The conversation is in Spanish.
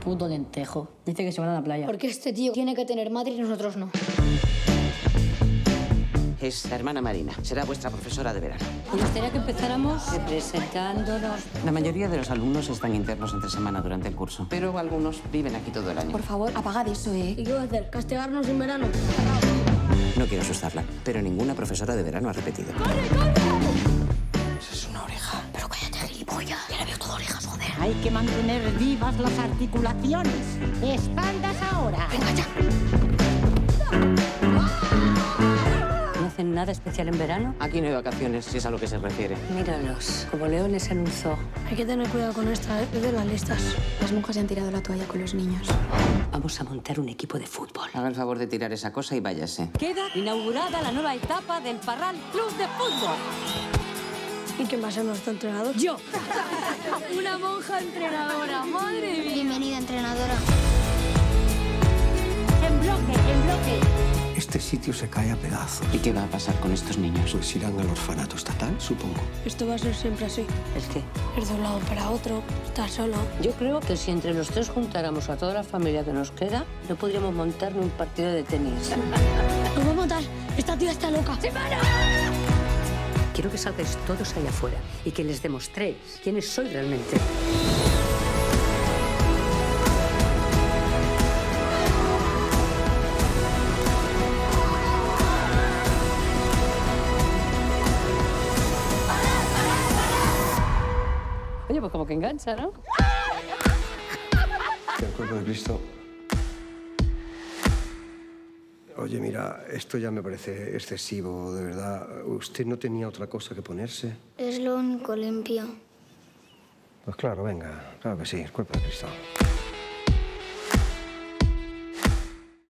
fútbol en Tejo. Dice que se van a la playa. Porque este tío tiene que tener madre y nosotros no. Es la hermana Marina. Será vuestra profesora de verano. Me gustaría que empezáramos presentándonos. La mayoría de los alumnos están internos entre semana durante el curso, pero algunos viven aquí todo el año. Por favor, apagad eso, ¿eh? ¿Y qué va a hacer? ¿Castigarnos en verano? No quiero asustarla, pero ninguna profesora de verano ha repetido. ¡Corre, corre! Eso es una oreja. Pero cállate, gilipollas. Ya le veo todo orejas, joder. Hay que mantener vivas las articulaciones. Espaldas ahora. Venga, ya. ¿No hacen nada especial en verano? Aquí no hay vacaciones, si es a lo que se refiere. Míralos, como leones en un zoo. Hay que tener cuidado con esta, es de las listas. Las monjas se han tirado la toalla con los niños. Vamos a montar un equipo de fútbol. Haga el favor de tirar esa cosa y váyase. Queda inaugurada la nueva etapa del Parral Club de Fútbol. ¿Y quién va a ser nuestro entrenador? ¡Yo! Una monja entrenadora, madre mía. Bienvenida, entrenadora. En bloque, en bloque. Este sitio se cae a pedazos. ¿Y qué va a pasar con estos niños? Pues irán al orfanato estatal, supongo. Esto va a ser siempre así. ¿El qué? Ir de un lado para otro, estar solo. Yo creo que si entre los tres juntáramos a toda la familia que nos queda, no podríamos montar ni un partido de tenis. ¡Nos va a matar! ¡Esta tía está loca! Quiero que salgáis todos allá afuera y que les demostréis quiénes sois realmente. Oye, pues como que engancha, ¿no? El cuerpo de Cristo. Oye, mira, esto ya me parece excesivo, de verdad. ¿Usted no tenía otra cosa que ponerse? Es lo único limpio. Pues claro, venga, claro que sí, el cuerpo de Cristo.